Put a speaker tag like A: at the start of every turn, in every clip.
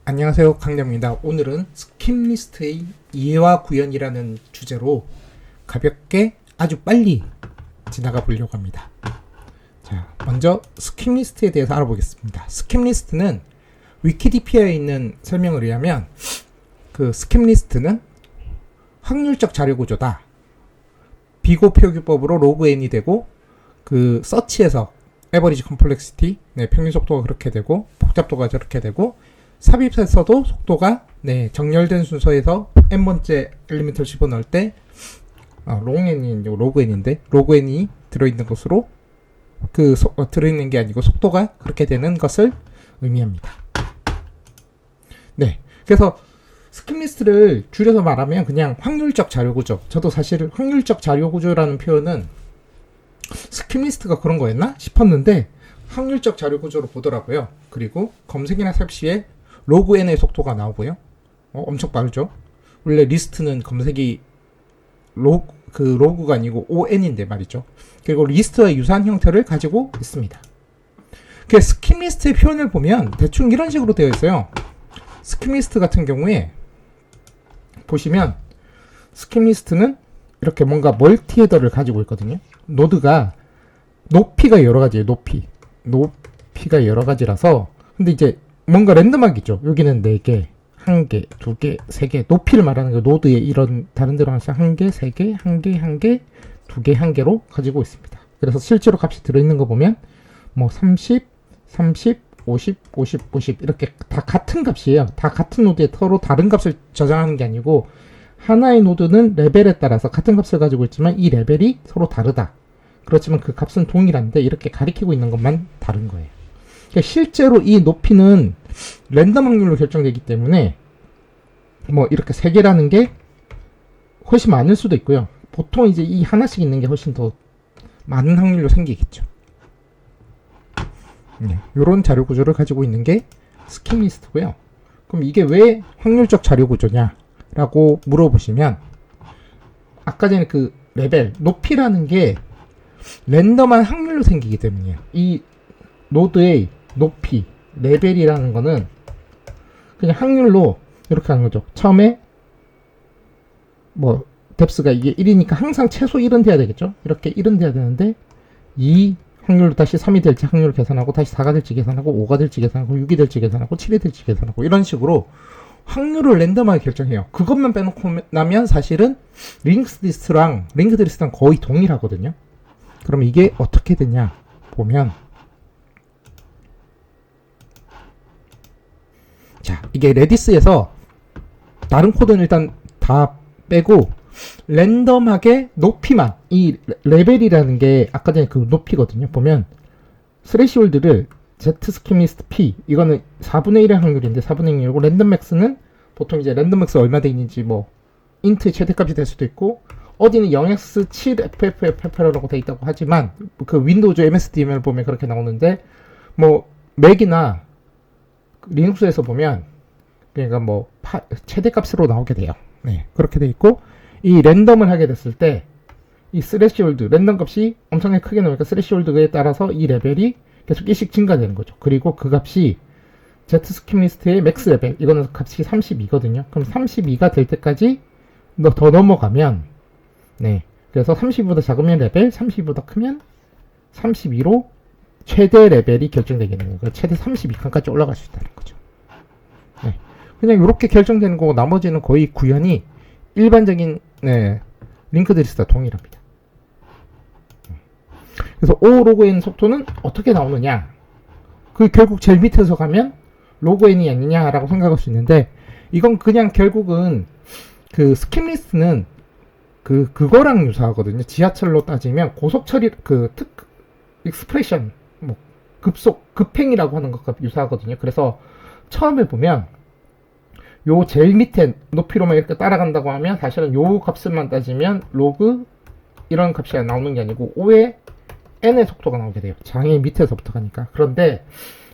A: 안녕하세요, 강렬입니다. 오늘은 스킵리스트의 이해와 구현이라는 주제로 가볍게 아주 빨리 지나가 보려고 합니다. 자, 먼저 스킵리스트에 대해서 알아보겠습니다. 스킵리스트는 위키디피아에 있는 설명을 의하면 그 스킵리스트는 확률적 자료 구조다. 비고 표기법으로 로그 n이 되고 그 서치에서 에버리지 컴플렉시티, 평균 속도가 그렇게 되고 복잡도가 저렇게 되고 삽입에서도 속도가 정렬된 순서에서 n번째 엘리멘트를 집어넣을 때 로그 n이 들어있는 것으로 들어있는 게 아니고 속도가 그렇게 되는 것을 의미합니다. 그래서 스킵리스트를 줄여서 말하면 그냥 확률적 자료구조. 저도 사실 확률적 자료구조라는 표현은 스킵리스트가 그런 거였나 싶었는데 확률적 자료구조로 보더라고요. 그리고 검색이나 삽입 시에 로그 n의 속도가 나오고요. 엄청 빠르죠. 원래 리스트는 검색이 로그가 아니고 on인데 말이죠. 그리고 리스트와 유사한 형태를 가지고 있습니다. 그 스킵리스트의 표현을 보면 대충 이런 식으로 되어 있어요. 스킵리스트 같은 경우에 보시면 스킵리스트는 이렇게 뭔가 멀티 헤더를 가지고 있거든요. 노드가 높이가 여러 가지예요. 높이가 여러 가지라서 근데 이제 뭔가 랜덤하겠죠. 여기는 4개, 1개, 2개, 3개 높이를 말하는 거 노드에 이런 다른 데로 하면 1개, 3개, 1개, 1개, 2개, 1개로 가지고 있습니다. 그래서 실제로 값이 들어있는 거 보면 뭐 30, 30, 50, 50, 50 이렇게 다 같은 값이에요. 다 같은 노드에 서로 다른 값을 저장하는 게 아니고 하나의 노드는 레벨에 따라서 같은 값을 가지고 있지만 이 레벨이 서로 다르다. 그렇지만 그 값은 동일한데 이렇게 가리키고 있는 것만 다른 거예요. 실제로 이 높이는 랜덤 확률로 결정되기 때문에 뭐 이렇게 3개라는 게 훨씬 많을 수도 있고요. 보통 이제 이 하나씩 있는 게 훨씬 더 많은 확률로 생기겠죠. 이런 자료 구조를 가지고 있는 게 스킵리스트고요. 그럼 이게 왜 확률적 자료 구조냐 라고 물어보시면 아까 전에 그 레벨, 높이라는 게 랜덤한 확률로 생기기 때문이에요. 이 노드의 높이, 레벨이라는 거는 그냥 확률로 이렇게 하는 거죠. 처음에 뭐 뎁스가 이게 1이니까 항상 최소 1은 돼야 되겠죠. 이렇게 1은 돼야 되는데 이 확률로 다시 3이 될지 확률을 계산하고 다시 4가 될지 계산하고 5가 될지 계산하고 6이 될지 계산하고 7이 될지 계산하고 이런 식으로 확률을 랜덤하게 결정해요. 그것만 빼놓고 나면 사실은 링크드 리스트랑 거의 동일하거든요. 그럼 이게 어떻게 되냐 보면 자, 이게 레디스에서 다른 코드는 일단 다 빼고 랜덤하게 높이만 이 레벨이라는 게 아까 전에 그 높이거든요. 보면 스레시홀드를 zSkimList p 이거는 4분의 1의 확률인데 4분의 1이고 랜덤맥스는 보통 이제 랜덤맥스 얼마 돼 있는지 뭐 인트 최대값이 될 수도 있고 어디는 0x7ffff라고 돼 있다고 하지만 그 윈도우즈 MSDM을 보면 그렇게 나오는데 뭐 맥이나 리눅스에서 보면 그러니까 뭐 최대값으로 나오게 돼요. 그렇게 돼 있고 이 랜덤을 하게 됐을 때 이 스레시홀드 랜덤 값이 엄청나게 크게 나오니까 스레시홀드에 따라서 이 레벨이 계속 1씩 증가되는 거죠. 그리고 그 값이 zSkimList의 맥스 레벨 이거는 값이 32거든요. 그럼 32가 될 때까지 더 넘어가면 그래서 32보다 작으면 레벨, 32보다 크면 32로 최대 레벨이 결정되게 되는 거예요. 최대 32칸까지 올라갈 수 있다는 거죠. 그냥 이렇게 결정되는 거고 나머지는 거의 구현이 일반적인 링크드 리스트와 동일합니다. 그래서 O 로그 N 속도는 어떻게 나오느냐? 그 결국 제일 밑에서 가면 로그 N이 아니냐라고 생각할 수 있는데 이건 그냥 결국은 그 스킵리스트는 그거랑 유사하거든요. 지하철로 따지면 고속 처리 익스프레션 뭐 급행이라고 하는 것과 유사하거든요. 그래서 처음에 보면 요 제일 밑에 높이로만 이렇게 따라간다고 하면 사실은 요 값을만 따지면 로그 이런 값이 나오는 게 아니고 5의 n의 속도가 나오게 돼요. 장의 밑에서부터 가니까. 그런데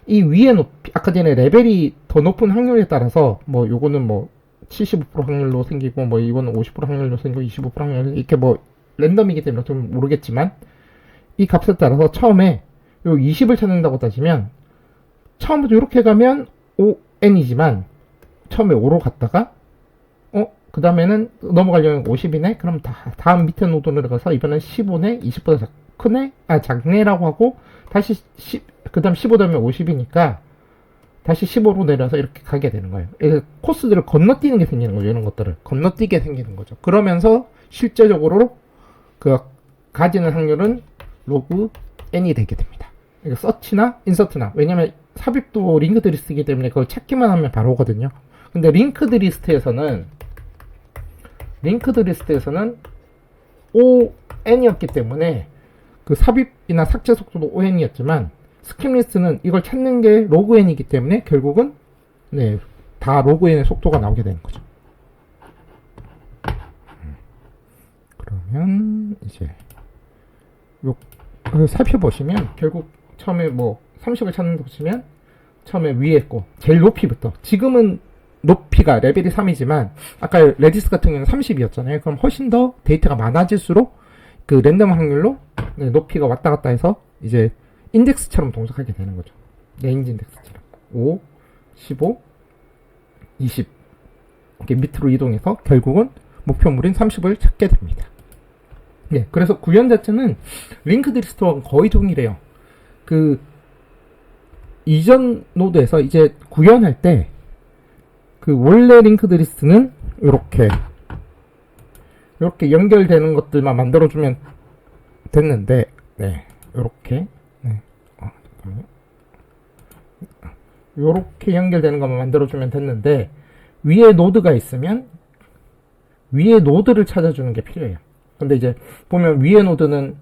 A: 이 위에 높이 아까 전에 레벨이 더 높은 확률에 따라서 뭐 요거는 뭐 75% 확률로 생기고 뭐 이거는 50% 확률로 생기고 25% 확률로 이렇게 뭐 랜덤이기 때문에 좀 모르겠지만 이 값에 따라서 처음에 요 20을 찾는다고 따지면 처음부터 이렇게 가면 5n이지만 처음에 5로 갔다가 그 다음에는 넘어가려면 50이네? 그럼 다음 밑에 노드 내려가서 이번엔 15네? 20보다 크네? 작네라고 하고 다시 그 다음 15 되면 50이니까 다시 15로 내려서 이렇게 가게 되는 거예요. 코스들을 건너뛰는 게 생기는 거죠. 이런 것들을 건너뛰게 생기는 거죠. 그러면서 실제적으로 그 가지는 확률은 로그 n이 되게 됩니다. 그러니까 서치나 인서트나, 왜냐면 삽입도 링크드 리스트이기 때문에 그걸 찾기만 하면 바로 오거든요. 근데 링크드 리스트에서는 ON이었기 때문에 그 삽입이나 삭제 속도도 ON이었지만 스킵 리스트는 이걸 찾는 게 로그 n이기 때문에 결국은 다 로그 n의 속도가 나오게 되는 거죠. 그러면 이제 살펴보시면 결국 처음에 30을 찾는다 보시면 처음에 위에 거 제일 높이부터, 지금은 높이가 레벨이 3이지만 아까 레디스 같은 경우는 30이었잖아요. 그럼 훨씬 더 데이터가 많아질수록 그 랜덤 확률로 높이가 왔다 갔다 해서 이제 인덱스처럼 동작하게 되는 거죠. 레인지 인덱스처럼 5, 15, 20 이렇게 밑으로 이동해서 결국은 목표물인 30을 찾게 됩니다. 그래서 구현 자체는 링크드 리스트와 거의 동일해요. 그 이전 노드에서 이제 구현할 때 그 원래 링크드 리스트는 이렇게 연결되는 것들만 만들어주면 됐는데, 이렇게 연결되는 것만 만들어주면 됐는데, 위에 노드가 있으면 위에 노드를 찾아주는 게 필요해요. 근데 이제 보면 위에 노드는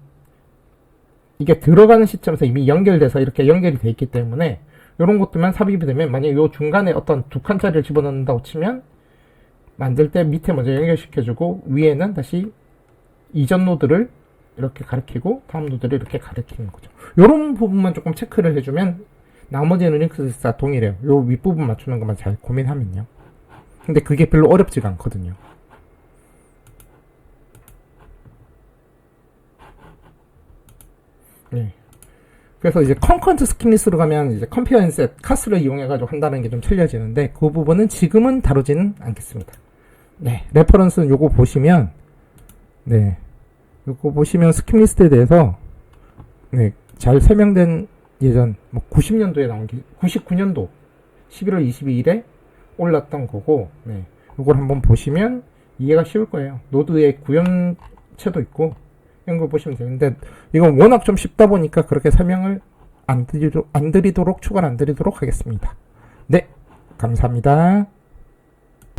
A: 이게 들어가는 시점에서 이미 연결돼서 이렇게 연결이 돼 있기 때문에 이런 것들만 삽입이 되면, 만약에 요 중간에 어떤 두 칸짜리를 집어넣는다고 치면 만들 때 밑에 먼저 연결시켜주고 위에는 다시 이전 노드를 이렇게 가리키고 다음 노드를 이렇게 가리키는 거죠. 요런 부분만 조금 체크를 해주면 나머지는 링크드 다 동일해요. 요 윗부분 맞추는 것만 잘 고민하면요. 근데 그게 별로 어렵지가 않거든요. 그래서 이제 컨컨트 스킵리스로 가면 이제 컴페어 앤 셋, 카스를 이용해가지고 한다는 게 좀 틀려지는데, 그 부분은 지금은 다루지는 않겠습니다. 레퍼런스는 요거 보시면, 요거 보시면 스킵리스트에 대해서, 잘 설명된 예전, 90년도에 나온 게, 99년도 11월 22일에 올랐던 거고, 요걸 한번 보시면 이해가 쉬울 거예요. 노드의 구현체도 있고, 이런 걸 보시면 되는데, 이건 워낙 좀 쉽다 보니까 그렇게 설명을 안 드리도록, 추가를 안 드리도록 하겠습니다. 감사합니다.